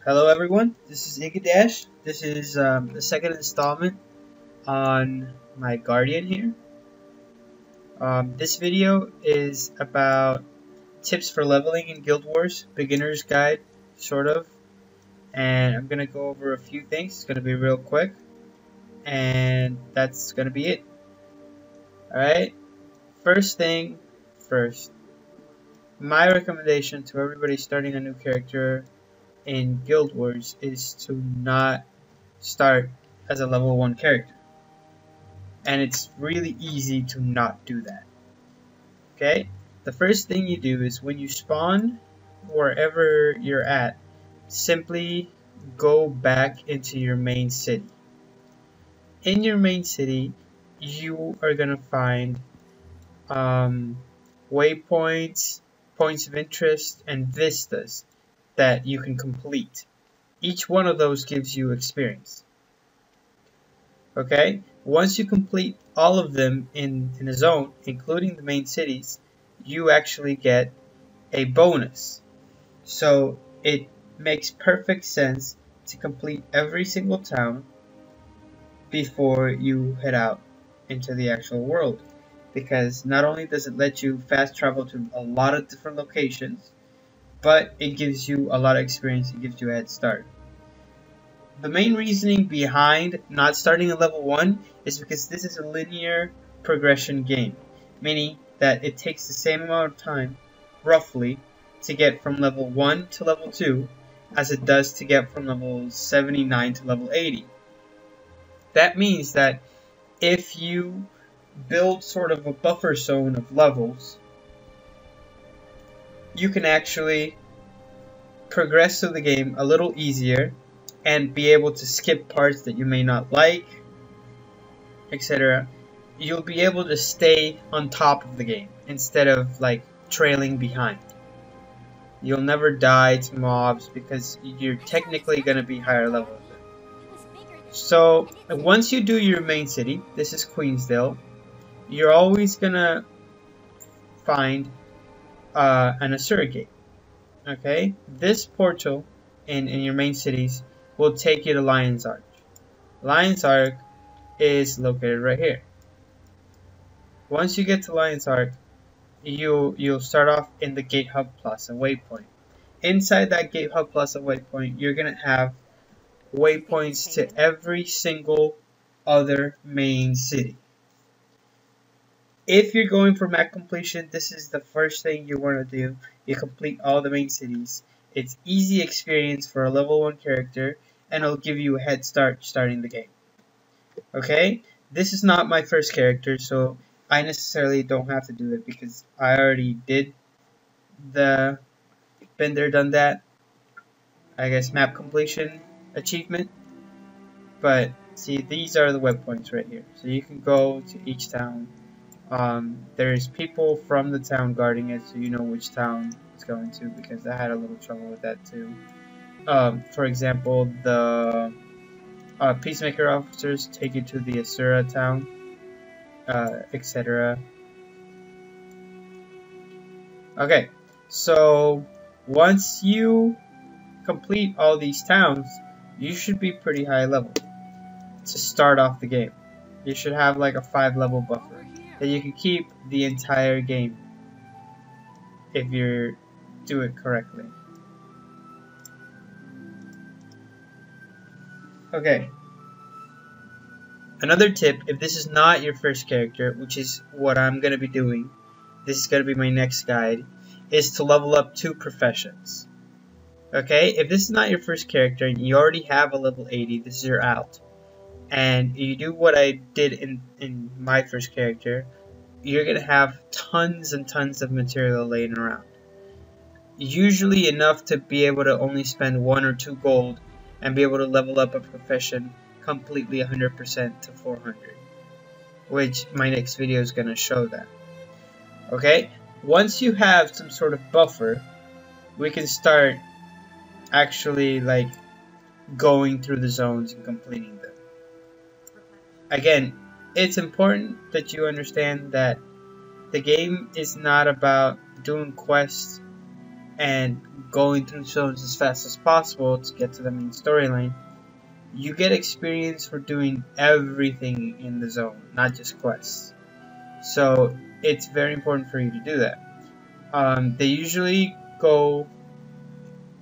Hello everyone, this is Gw2. This is the second installment on my Guardian here. This video is about tips for leveling in Guild Wars, beginner's guide, sort of. And I'm going to go over a few things. It's going to be real quick. And that's going to be it. Alright, first thing first. My recommendation to everybody starting a new character in Guild Wars is to not start as a level 1 character. And it's really easy to not do that. Okay? The first thing you do is when you spawn wherever you're at, simply go back into your main city. In your main city, you are going to find waypoints, points of interest, and vistas that you can complete. Each one of those gives you experience. Okay? Once you complete all of them in a zone, including the main cities, you actually get a bonus. So it makes perfect sense to complete every single town before you head out into the actual world. Because not only does it let you fast travel to a lot of different locations, but it gives you a lot of experience. It gives you a head start. The main reasoning behind not starting at level 1 is because this is a linear progression game, meaning that it takes the same amount of time, roughly, to get from level 1 to level 2 as it does to get from level 79 to level 80. That means that if you build sort of a buffer zone of levels, you can actually progress through the game a little easier and be able to skip parts that you may not like, etc. You'll be able to stay on top of the game instead of like trailing behind. You'll never die to mobs because you're technically going to be higher level. So once you do your main city, this is Queensdale, you're always going to find an Asura gate. Okay, this portal in your main cities will take you to Lion's Arch. Lion's Arch is located right here. Once you get to Lion's Arch, you'll start off in the Gate Hub Plaza waypoint. Inside that Gate Hub Plaza waypoint, you're gonna have waypoints to every single other main city. If you're going for map completion, this is the first thing you want to do. You complete all the main cities. It's easy experience for a level 1 character, and it'll give you a head start starting the game. Okay? This is not my first character, so I necessarily don't have to do it because I already did the been there, done that, I guess, map completion achievement. But see, these are the waypoints right here. So you can go to each town. There's people from the town guarding it, so you know which town it's going to, because I had a little trouble with that too. For example, the peacemaker officers take you to the Asura town, etc. Okay, so once you complete all these towns, you should be pretty high level to start off the game. You should have like a 5-level buffer that you can keep the entire game if you do it correctly. Okay. Another tip, if this is not your first character, which is what I'm going to be doing, this is going to be my next guide, is to level up 2 professions. Okay, if this is not your first character and you already have a level 80, this is your alt, and you do what I did in my first character, you're going to have tons and tons of material laying around. Usually enough to be able to only spend 1 or 2 gold and be able to level up a profession completely 100% to 400. Which my next video is going to show that. Okay? Once you have some sort of buffer, we can start actually like going through the zones and completing them. Again, it's important that you understand that the game is not about doing quests and going through zones as fast as possible to get to the main storyline, you get experience for doing everything in the zone, not just quests. So it's very important for you to do that. They usually go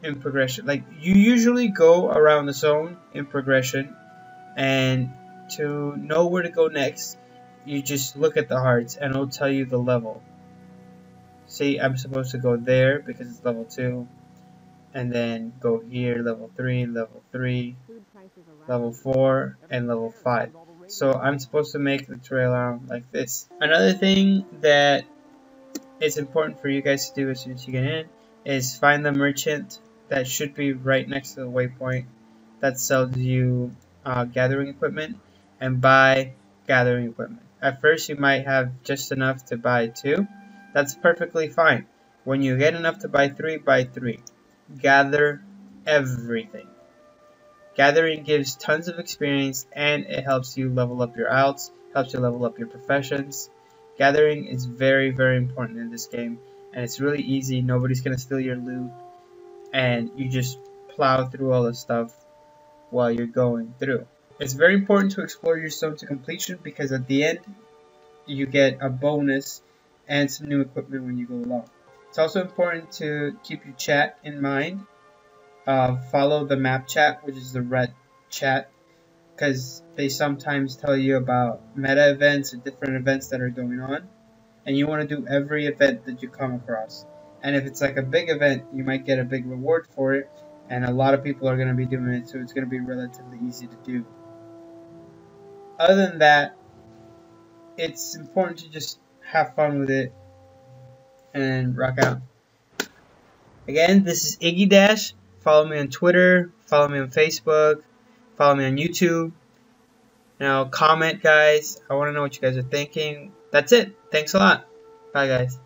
in progression. Like, you usually go around the zone in progression, and to know where to go next, you just look at the hearts and it'll tell you the level. See, I'm supposed to go there because it's level 2, and then go here, level 3, level 4, and level 5. So I'm supposed to make the trail around like this. Another thing that is important for you guys to do as soon as you get in is find the merchant that should be right next to the waypoint that sells you gathering equipment, and buy gathering equipment. At first you might have just enough to buy 2. That's perfectly fine. When you get enough to buy 3, buy 3. Gather everything. Gathering gives tons of experience, and it helps you level up your outs, helps you level up your professions. Gathering is very, very important in this game, and it's really easy. Nobody's going to steal your loot, and you just plow through all the stuff while you're going through. It's very important to explore your zone to completion, because at the end you get a bonus and some new equipment when you go along. It's also important to keep your chat in mind. Follow the map chat, which is the red chat, because they sometimes tell you about meta events or different events that are going on, and you want to do every event that you come across. And if it's like a big event, you might get a big reward for it, and a lot of people are going to be doing it, so it's going to be relatively easy to do. Other than that, it's important to just have fun with it and rock out. Again, this is Iggy Dash. Follow me on Twitter, follow me on Facebook, follow me on YouTube. Now comment, guys. I want to know what you guys are thinking. That's it. Thanks a lot. Bye, guys.